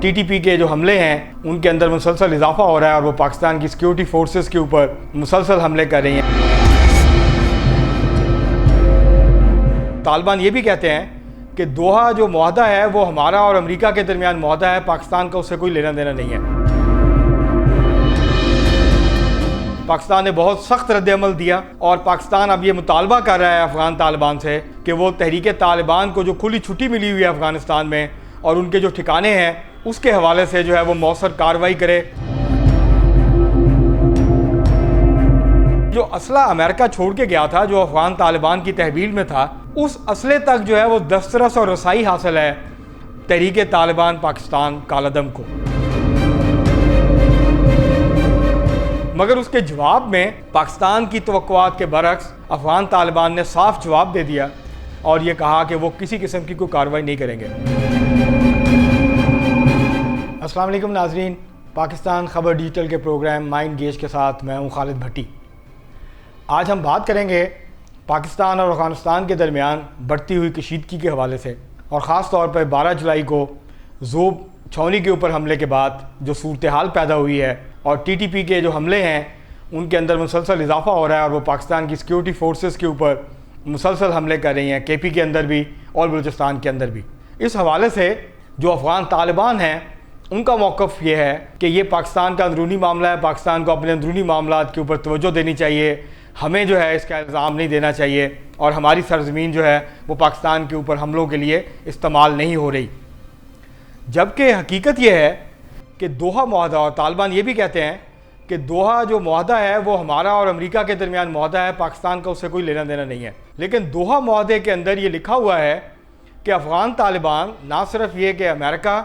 T T P کے جو حملے ہیں ان کے اندر مسلسل اضافہ ہو رہا ہے اور وہ پاکستان کی سیکیورٹی فورسز کے اوپر مسلسل حملے کر رہی ہیں۔ طالبان یہ بھی کہتے ہیں کہ دوحہ جو معاہدہ ہے وہ ہمارا اور امریکہ کے درمیان معاہدہ ہے، پاکستان کا اس سے کوئی لینا دینا نہیں ہے۔ پاکستان نے بہت سخت رد عمل دیا اور پاکستان اب یہ مطالبہ کر رہا ہے افغان طالبان سے کہ وہ تحریک طالبان کو جو کھلی چھٹی ملی ہوئی ہے افغانستان میں اور ان کے جو ٹھکانے ہیں اس کے حوالے سے جو ہے وہ مؤثر کارروائی کرے۔ جو اسلحہ امریکہ چھوڑ کے گیا تھا جو افغان طالبان کی تحویل میں تھا، اس اسلحے تک جو ہے وہ دسترس اور رسائی حاصل ہے تحریک طالبان پاکستان کالعدم کو۔ مگر اس کے جواب میں پاکستان کی توقعات کے برعکس افغان طالبان نے صاف جواب دے دیا اور یہ کہا کہ وہ کسی قسم کی کوئی کارروائی نہیں کریں گے۔ السلام علیکم ناظرین، پاکستان خبر ڈیجیٹل کے پروگرام مائنڈ گیج کے ساتھ میں ہوں خالد بھٹی۔ آج ہم بات کریں گے پاکستان اور افغانستان کے درمیان بڑھتی ہوئی کشیدگی کے حوالے سے، اور خاص طور پر 12 جولائی کو ذوب چھاؤنی کے اوپر حملے کے بعد جو صورتحال پیدا ہوئی ہے اور ٹی ٹی پی کے جو حملے ہیں ان کے اندر مسلسل اضافہ ہو رہا ہے اور وہ پاکستان کی سیکیورٹی فورسز کے اوپر مسلسل حملے کر رہی ہیں، کے پی کے اندر بھی اور بلوچستان کے اندر بھی۔ اس حوالے سے جو افغان طالبان ہیں ان کا موقف یہ ہے کہ یہ پاکستان کا اندرونی معاملہ ہے، پاکستان کو اپنے اندرونی معاملات کے اوپر توجہ دینی چاہیے، ہمیں جو ہے اس کا الزام نہیں دینا چاہیے اور ہماری سرزمین جو ہے وہ پاکستان کے اوپر حملوں کے لیے استعمال نہیں ہو رہی۔ جبکہ حقیقت یہ ہے کہ دوحہ معاہدہ، اور طالبان یہ بھی کہتے ہیں کہ دوحہ جو معاہدہ ہے وہ ہمارا اور امریکہ کے درمیان معاہدہ ہے، پاکستان کا اس سے کوئی لینا دینا نہیں ہے۔ لیکن دوحہ معاہدے کے اندر یہ لکھا ہوا ہے کہ افغان طالبان نہ صرف یہ کہ امریکہ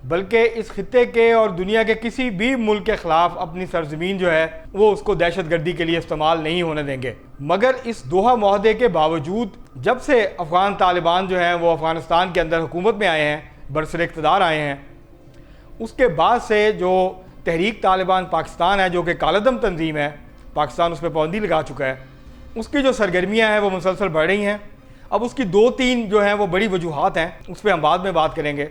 بلکہ اس خطے کے اور دنیا کے کسی بھی ملک کے خلاف اپنی سرزمین جو ہے وہ اس کو دہشت گردی کے لیے استعمال نہیں ہونے دیں گے۔ مگر اس دوحہ معاہدے کے باوجود جب سے افغان طالبان جو ہیں وہ افغانستان کے اندر حکومت میں آئے ہیں، برسر اقتدار آئے ہیں، اس کے بعد سے جو تحریک طالبان پاکستان ہے جو کہ کالعدم تنظیم ہے، پاکستان اس پہ پابندی لگا چکا ہے، اس کی جو سرگرمیاں ہیں وہ مسلسل بڑھ رہی ہیں۔ اب اس کی 2-3 جو ہیں وہ بڑی وجوہات ہیں، اس پہ ہم بعد میں بات کریں گے۔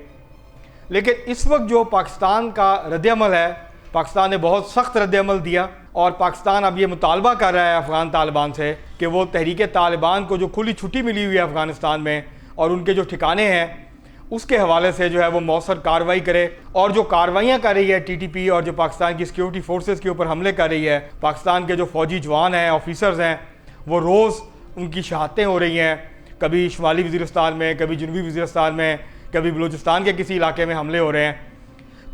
لیکن اس وقت جو پاکستان کا رد عمل ہے، پاکستان نے بہت سخت رد عمل دیا اور پاکستان اب یہ مطالبہ کر رہا ہے افغان طالبان سے کہ وہ تحریک طالبان کو جو کھلی چھٹی ملی ہوئی ہے افغانستان میں اور ان کے جو ٹھکانے ہیں اس کے حوالے سے جو ہے وہ مؤثر کارروائی کرے، اور جو کارروائیاں کر رہی ہے ٹی ٹی پی اور جو پاکستان کی سیکیورٹی فورسز کے اوپر حملے کر رہی ہے، پاکستان کے جو فوجی جوان ہیں، آفیسرز ہیں، وہ روز ان کی شہادتیں ہو رہی ہیں، کبھی شمالی وزیرستان میں، کبھی جنوبی وزیرستان میں، کبھی بلوچستان کے کسی علاقے میں حملے ہو رہے ہیں۔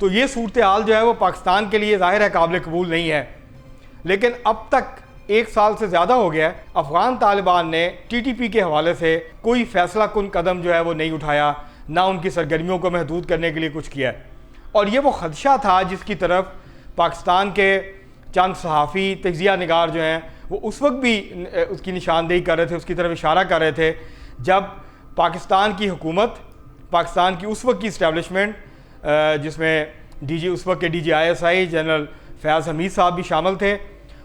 تو یہ صورتحال جو ہے وہ پاکستان کے لیے ظاہر ہے قابل قبول نہیں ہے۔ لیکن اب تک 1 سال سے زیادہ ہو گیا ہے، افغان طالبان نے ٹی ٹی پی کے حوالے سے کوئی فیصلہ کن قدم جو ہے وہ نہیں اٹھایا، نہ ان کی سرگرمیوں کو محدود کرنے کے لیے کچھ کیا ہے۔ اور یہ وہ خدشہ تھا جس کی طرف پاکستان کے چند صحافی تجزیہ نگار جو ہیں وہ اس وقت بھی اس کی نشاندہی کر رہے تھے، اس کی طرف اشارہ کر رہے تھے جب پاکستان کی حکومت، پاکستان کی اس وقت کی اسٹیبلشمنٹ جس میں اس وقت کے D G I S I general Fayyaz Hameed Sahib بھی شامل تھے،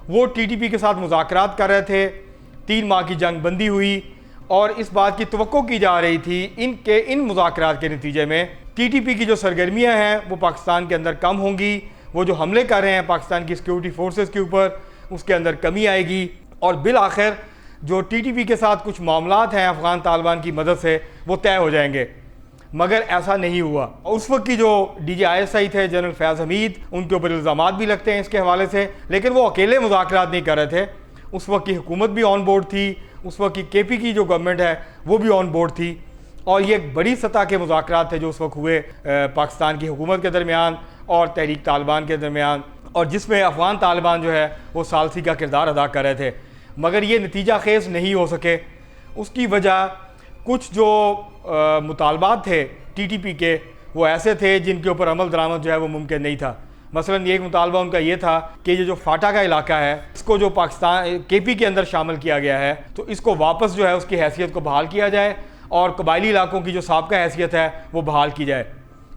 وہ ٹی ٹی پی کے ساتھ مذاکرات کر رہے تھے، 3 ماہ کی جنگ بندی ہوئی اور اس بات کی توقع کی جا رہی تھی ان مذاکرات کے نتیجے میں ٹی ٹی پی کی جو سرگرمیاں ہیں وہ پاکستان کے اندر کم ہوں گی، وہ جو حملے کر رہے ہیں پاکستان کی سیکیورٹی فورسز کے اوپر اس کے اندر کمی آئے گی، اور بالآخر جو ٹی ٹی پی کے ساتھ کچھ معاملات ہیں افغان طالبان کی مدد سے وہ طے ہو جائیں گے۔ مگر ایسا نہیں ہوا۔ اس وقت کی جو ڈی جی آئی ایس آئی تھے جنرل فیاض حمید، ان کے اوپر الزامات بھی لگتے ہیں اس کے حوالے سے، لیکن وہ اکیلے مذاکرات نہیں کر رہے تھے، اس وقت کی حکومت بھی آن بورڈ تھی، اس وقت کی کے پی کی جو گورنمنٹ ہے وہ بھی آن بورڈ تھی، اور یہ ایک بڑی سطح کے مذاکرات تھے جو اس وقت ہوئے پاکستان کی حکومت کے درمیان اور تحریک طالبان کے درمیان، اور جس میں افغان طالبان جو ہے وہ ثالثی کا کردار ادا کر رہے تھے۔ مگر یہ نتیجہ خیز نہیں ہو سکے۔ اس کی وجہ کچھ جو مطالبات تھے ٹی ٹی پی کے وہ ایسے تھے جن کے اوپر عمل درآمد جو ہے وہ ممکن نہیں تھا۔ مثلا ایک مطالبہ ان کا یہ تھا کہ یہ جو فاٹا کا علاقہ ہے اس کو جو پاکستان کے پی کے اندر شامل کیا گیا ہے تو اس کو واپس جو ہے اس کی حیثیت کو بحال کیا جائے اور قبائلی علاقوں کی جو سابقہ حیثیت ہے وہ بحال کی جائے۔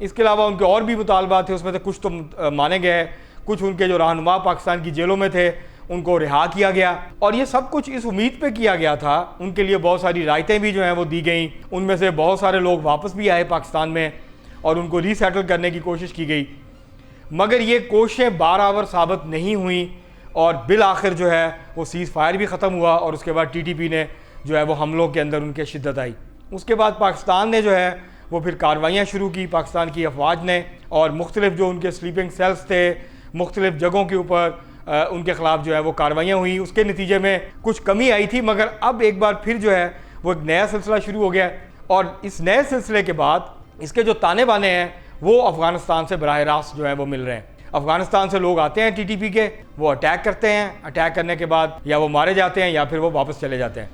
اس کے علاوہ ان کے اور بھی مطالبات تھے، اس میں سے کچھ تو مانے گئے، کچھ ان کے جو رہنما پاکستان کی جیلوں میں تھے ان کو رہا کیا گیا، اور یہ سب کچھ اس امید پہ کیا گیا تھا، ان کے لیے بہت ساری رعایتیں بھی جو ہیں وہ دی گئیں، ان میں سے بہت سارے لوگ واپس بھی آئے پاکستان میں، اور ان کو ری سیٹل کرنے کی کوشش کی گئی، مگر یہ کوششیں بارآور ثابت نہیں ہوئیں اور بالآخر جو ہے وہ سیز فائر بھی ختم ہوا اور اس کے بعد ٹی ٹی پی نے جو ہے وہ حملوں کے اندر ان کے شدت آئی۔ اس کے بعد پاکستان نے جو ہے وہ پھر کارروائیاں شروع کی، پاکستان کی افواج نے، اور مختلف جو ان کے سلیپنگ سیلز تھے مختلف جگہوں کے اوپر ان کے خلاف جو ہے وہ کارروائیاں ہوئیں۔ اس کے نتیجے میں کچھ کمی آئی تھی، مگر اب ایک بار پھر جو ہے وہ ایک نیا سلسلہ شروع ہو گیا، اور اس نئے سلسلے کے بعد اس کے جو تانے بانے ہیں وہ افغانستان سے براہ راست جو ہے وہ مل رہے ہیں۔ افغانستان سے لوگ آتے ہیں ٹی ٹی پی کے، وہ اٹیک کرتے ہیں، اٹیک کرنے کے بعد یا وہ مارے جاتے ہیں یا پھر وہ واپس چلے جاتے ہیں،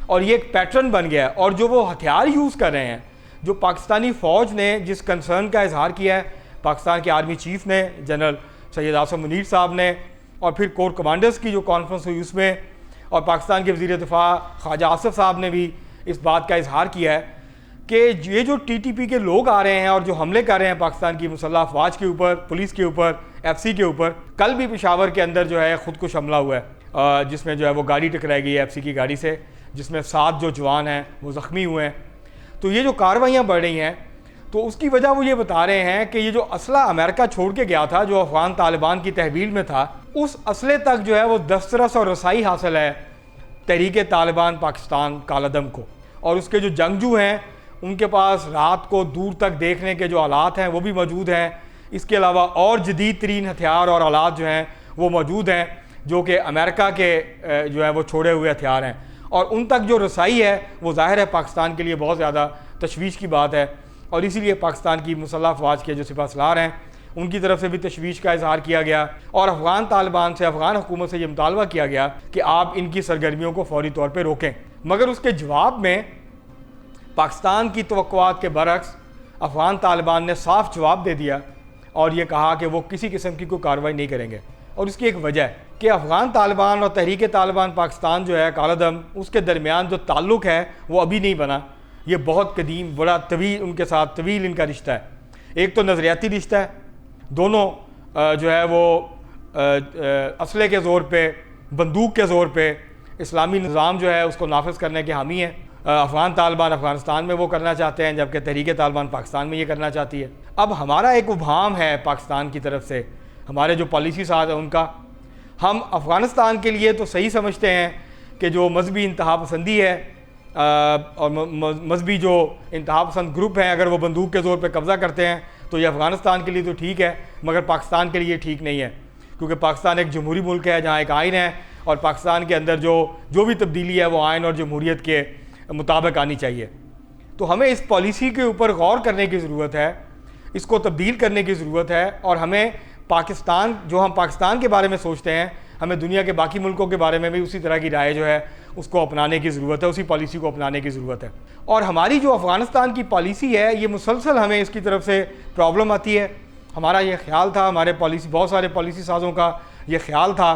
اور یہ ایک پیٹرن بن گیا ہے۔ اور جو وہ ہتھیار یوز کر رہے ہیں، جو پاکستانی فوج نے جس کنسرن کا اظہار کیا ہے، پاکستان کے آرمی چیف نے، جنرل سید آصف منیر صاحب نے، اور پھر کور کمانڈرز کی جو کانفرنس ہوئی اس میں، اور پاکستان کے وزیر دفاع خواجہ آصف صاحب نے بھی اس بات کا اظہار کیا ہے کہ یہ جو ٹی ٹی پی کے لوگ آ رہے ہیں اور جو حملے کر رہے ہیں پاکستان کی مسلح افواج کے اوپر، پولیس کے اوپر، ایف سی کے اوپر، کل بھی پشاور کے اندر جو ہے خودکش حملہ ہوا ہے جس میں جو ہے وہ گاڑی ٹکرائی گئی ہے ایف سی کی گاڑی سے، جس میں 7 جو جوان ہیں وہ زخمی ہوئے ہیں۔ تو یہ جو کارروائیاں بڑھ رہی ہیں تو اس کی وجہ وہ یہ بتا رہے ہیں کہ یہ جو اسلحہ امریکہ چھوڑ کے گیا تھا جو افغان طالبان کی تحویل میں تھا، اس اسلحے تک جو ہے وہ دسترس اور رسائی حاصل ہے تحریک طالبان پاکستان کالعدم کو، اور اس کے جو جنگجو ہیں ان کے پاس رات کو دور تک دیکھنے کے جو آلات ہیں وہ بھی موجود ہیں۔ اس کے علاوہ اور جدید ترین ہتھیار اور آلات جو ہیں وہ موجود ہیں جو کہ امریکہ کے جو ہے وہ چھوڑے ہوئے ہتھیار ہیں، اور ان تک جو رسائی ہے وہ ظاہر ہے پاکستان کے لیے بہت زیادہ تشویش کی بات ہے، اور اسی لیے پاکستان کی مسلح افواج کے جو سپہ سالار ہیں ان کی طرف سے بھی تشویش کا اظہار کیا گیا، اور افغان طالبان سے، افغان حکومت سے یہ مطالبہ کیا گیا کہ آپ ان کی سرگرمیوں کو فوری طور پہ روکیں۔ مگر اس کے جواب میں پاکستان کی توقعات کے برعکس افغان طالبان نے صاف جواب دے دیا اور یہ کہا کہ وہ کسی قسم کی کوئی کارروائی نہیں کریں گے، اور اس کی ایک وجہ ہے کہ افغان طالبان اور تحریک طالبان پاکستان جو ہے کالعدم، اس کے درمیان جو تعلق ہے وہ ابھی نہیں بنا، یہ بہت قدیم، بڑا طویل ان کے ساتھ طویل ان کا رشتہ ہے۔ ایک تو نظریاتی رشتہ ہے، دونوں جو ہے وہ اسلحے کے زور پہ، بندوق کے زور پہ اسلامی نظام جو ہے اس کو نافذ کرنے کے حامی ہیں۔ افغان طالبان افغانستان میں وہ کرنا چاہتے ہیں جبکہ تحریک طالبان پاکستان میں یہ کرنا چاہتی ہے۔ اب ہمارا ایک ابہام ہے پاکستان کی طرف سے، ہمارے جو پالیسی ساز ہیں ان کا، ہم افغانستان کے لیے تو صحیح سمجھتے ہیں کہ جو مذہبی انتہا پسندی ہے اور مذہبی جو انتہا پسند گروپ ہیں اگر وہ بندوق کے زور پہ قبضہ کرتے ہیں تو یہ افغانستان کے لیے تو ٹھیک ہے، مگر پاکستان کے لیے ٹھیک نہیں ہے، کیونکہ پاکستان ایک جمہوری ملک ہے جہاں ایک آئین ہے، اور پاکستان کے اندر جو بھی تبدیلی ہے وہ آئین اور جمہوریت کے مطابق آنی چاہیے۔ تو ہمیں اس پالیسی کے اوپر غور کرنے کی ضرورت ہے، اس کو تبدیل کرنے کی ضرورت ہے، اور ہمیں پاکستان، جو ہم پاکستان کے بارے میں سوچتے ہیں، ہمیں دنیا کے باقی ملکوں کے بارے میں بھی اسی طرح کی رائے جو ہے اس کو اپنانے کی ضرورت ہے، اسی پالیسی کو اپنانے کی ضرورت ہے۔ اور ہماری جو افغانستان کی پالیسی ہے یہ مسلسل ہمیں اس کی طرف سے پرابلم آتی ہے۔ ہمارا یہ خیال تھا، ہمارے بہت سارے پالیسی سازوں کا یہ خیال تھا،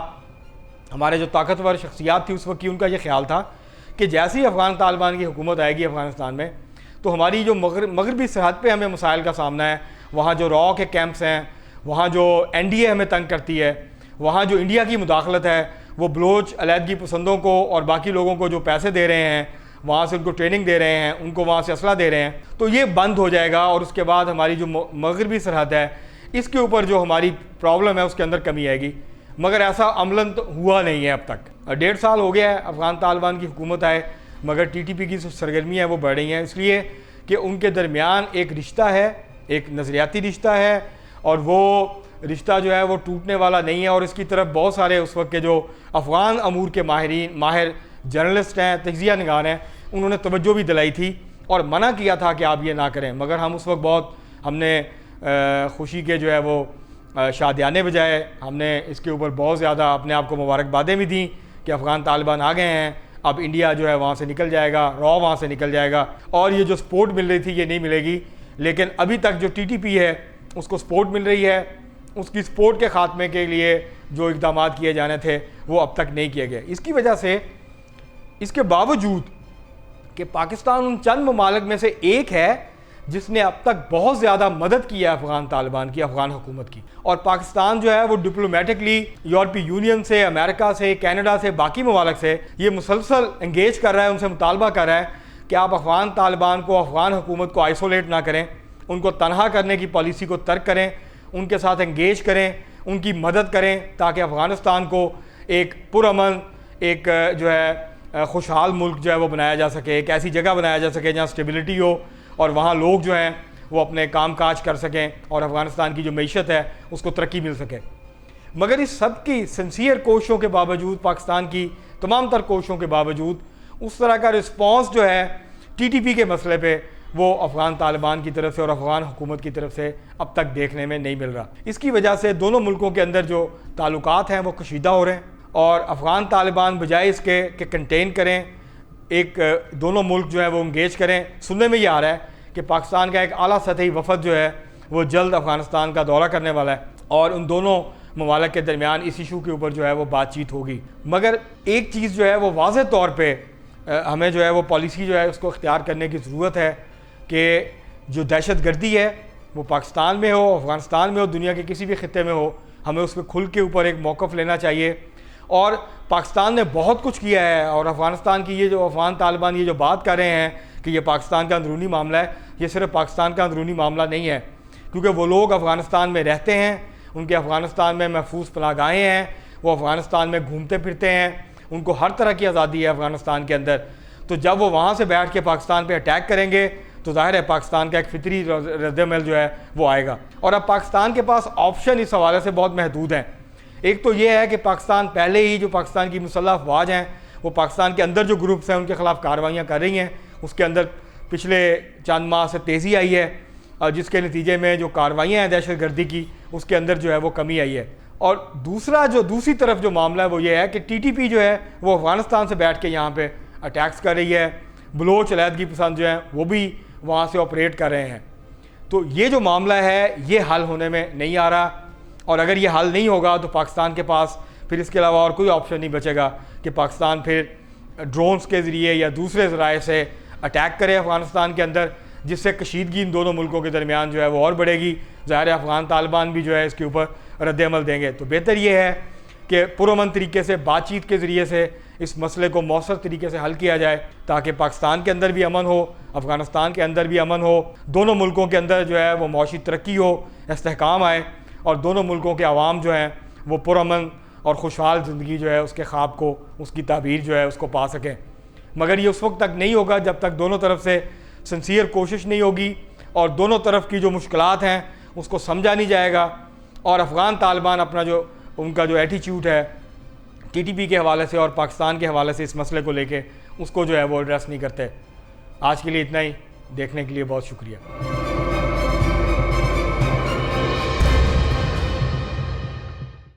ہمارے جو طاقتور شخصیات تھی اس وقت کی ان کا یہ خیال تھا کہ جیسے ہی افغان طالبان کی حکومت آئے گی افغانستان میں تو ہماری جو مغربی سرحد پہ ہمیں مسائل کا سامنا ہے، وہاں جو را کے کیمپس ہیں، وہاں جو این ڈی اے ہمیں تنگ کرتی ہے، وہاں جو انڈیا کی مداخلت ہے، وہ بلوچ علیحدگی پسندوں کو اور باقی لوگوں کو جو پیسے دے رہے ہیں، وہاں سے ان کو ٹریننگ دے رہے ہیں، ان کو وہاں سے اسلحہ دے رہے ہیں، تو یہ بند ہو جائے گا، اور اس کے بعد ہماری جو مغربی سرحد ہے اس کے اوپر جو ہماری پرابلم ہے اس کے اندر کمی آئے گی۔ مگر ایسا عملاً تو ہوا نہیں ہے اب تک۔ 1.5 سال ہو گیا ہے افغان طالبان کی حکومت آئے، مگر ٹی ٹی پی کی سرگرمیاں وہ بڑھ رہی ہیں، اس لیے کہ ان کے درمیان ایک رشتہ ہے، ایک نظریاتی رشتہ ہے، اور وہ رشتہ جو ہے وہ ٹوٹنے والا نہیں ہے، اور اس کی طرف بہت سارے اس وقت کے جو افغان امور کے ماہر جرنلسٹ ہیں، تجزیہ نگار ہیں، انہوں نے توجہ بھی دلائی تھی اور منع کیا تھا کہ آپ یہ نہ کریں، مگر ہم اس وقت ہم نے خوشی کے جو ہے وہ شادیانے بجائے، ہم نے اس کے اوپر بہت زیادہ اپنے آپ کو مبارکبادیں بھی دیں کہ افغان طالبان آ گئے ہیں، اب انڈیا جو ہے وہاں سے نکل جائے گا، را وہاں سے نکل جائے گا، اور یہ جو سپورٹ مل رہی تھی یہ نہیں ملے گی۔ لیکن ابھی تک جو ٹی ٹی پی ہے اس کو سپورٹ مل رہی ہے، اس کی سپورٹ کے خاتمے کے لیے جو اقدامات کیے جانے تھے وہ اب تک نہیں کیے گئے۔ اس کی وجہ سے، اس کے باوجود کہ پاکستان ان چند ممالک میں سے ایک ہے جس نے اب تک بہت زیادہ مدد کی ہے افغان طالبان کی، افغان حکومت کی، اور پاکستان جو ہے وہ ڈپلومیٹکلی یورپی یونین سے، امریکہ سے، کینیڈا سے، باقی ممالک سے یہ مسلسل انگیج کر رہا ہے، ان سے مطالبہ کر رہا ہے کہ آپ افغان طالبان کو، افغان حکومت کو آئسولیٹ نہ کریں، ان کو تنہا کرنے کی پالیسی کو ترک کریں، ان کے ساتھ انگیج کریں، ان کی مدد کریں تاکہ افغانستان کو ایک پرامن، ایک جو ہے خوشحال ملک جو ہے وہ بنایا جا سکے، ایک ایسی جگہ بنایا جا سکے جہاں اسٹیبلٹی ہو اور وہاں لوگ جو ہیں وہ اپنے کام کاج کر سکیں اور افغانستان کی جو معیشت ہے اس کو ترقی مل سکے۔ مگر اس سب کی سنسیئر کوششوں کے باوجود، پاکستان کی تمام تر کوششوں کے باوجود، اس طرح کا رسپانس جو ہے ٹی ٹی پی کے مسئلے پہ وہ افغان طالبان کی طرف سے اور افغان حکومت کی طرف سے اب تک دیکھنے میں نہیں مل رہا۔ اس کی وجہ سے دونوں ملکوں کے اندر جو تعلقات ہیں وہ کشیدہ ہو رہے ہیں، اور افغان طالبان بجائے اس کے کہ کنٹین کریں، ایک دونوں ملک جو ہے وہ انگیج کریں۔ سننے میں یہ آ رہا ہے کہ پاکستان کا ایک اعلیٰ سطحی وفد جو ہے وہ جلد افغانستان کا دورہ کرنے والا ہے، اور ان دونوں ممالک کے درمیان اس ایشو کے اوپر جو ہے وہ بات چیت ہوگی۔ مگر ایک چیز جو ہے وہ واضح طور پہ ہمیں جو ہے وہ پالیسی جو ہے اس کو اختیار کرنے کی ضرورت ہے کہ جو دہشت گردی ہے وہ پاکستان میں ہو، افغانستان میں ہو، دنیا کے کسی بھی خطے میں ہو، ہمیں اس پہ کھل کے اوپر ایک موقف لینا چاہیے۔ اور پاکستان نے بہت کچھ کیا ہے، اور افغانستان کی یہ جو افغان طالبان یہ جو بات کر رہے ہیں کہ یہ پاکستان کا اندرونی معاملہ ہے، یہ صرف پاکستان کا اندرونی معاملہ نہیں ہے، کیونکہ وہ لوگ افغانستان میں رہتے ہیں، ان کے افغانستان میں محفوظ پناہ گاہیں ہیں، وہ افغانستان میں گھومتے پھرتے ہیں، ان کو ہر طرح کی آزادی ہے افغانستان کے اندر۔ تو جب وہ وہاں سے بیٹھ کے پاکستان پہ اٹیک کریں گے تو ظاہر ہے پاکستان کا ایک فطری رد عمل جو ہے وہ آئے گا۔ اور اب پاکستان کے پاس آپشن اس حوالے سے بہت محدود ہیں۔ ایک تو یہ ہے کہ پاکستان پہلے ہی جو پاکستان کی مسلح افواج ہیں وہ پاکستان کے اندر جو گروپس ہیں ان کے خلاف کارروائیاں کر رہی ہیں، اس کے اندر پچھلے چند ماہ سے تیزی آئی ہے، اور جس کے نتیجے میں جو کارروائیاں ہیں دہشت گردی کی اس کے اندر جو ہے وہ کمی آئی ہے۔ اور دوسری طرف جو معاملہ ہے وہ یہ ہے کہ ٹی ٹی پی جو ہے وہ افغانستان سے بیٹھ کے یہاں پہ اٹیکس کر رہی ہے، بلوچ علیحدگی پسند جو ہیں وہ بھی وہاں سے آپریٹ کر رہے ہیں۔ تو یہ جو معاملہ ہے یہ حل ہونے میں نہیں آ رہا، اور اگر یہ حل نہیں ہوگا تو پاکستان کے پاس پھر اس کے علاوہ اور کوئی آپشن نہیں بچے گا کہ پاکستان پھر ڈرونز کے ذریعے یا دوسرے ذرائع سے اٹیک کرے افغانستان کے اندر، جس سے کشیدگی ان دونوں ملکوں کے درمیان جو ہے وہ اور بڑھے گی۔ ظاہر ہے افغان طالبان بھی جو ہے اس کے اوپر رد عمل دیں گے۔ تو بہتر یہ ہے کہ پرامن طریقے سے بات چیت کے ذریعے سے اس مسئلے کو مؤثر طریقے سے حل کیا جائے، تاکہ پاکستان کے اندر بھی امن ہو، افغانستان کے اندر بھی امن ہو، دونوں ملکوں کے اندر جو ہے وہ معاشی ترقی ہو، استحکام آئے، اور دونوں ملکوں کے عوام جو ہیں وہ پرامن اور خوشحال زندگی جو ہے اس کے خواب کو، اس کی تعبیر جو ہے اس کو پا سکیں۔ مگر یہ اس وقت تک نہیں ہوگا جب تک دونوں طرف سے سنسیئر کوشش نہیں ہوگی، اور دونوں طرف کی جو مشکلات ہیں اس کو سمجھا نہیں جائے گا، اور افغان طالبان اپنا جو ان کا جو ایٹیچیوڈ ہے ٹی ٹی پی کے حوالے سے اور پاکستان کے حوالے سے اس مسئلے کو لے کے اس کو جو ہے وہ ایڈریس نہیں کرتے۔ آج کے لیے اتنا ہی، دیکھنے کے لیے بہت شکریہ۔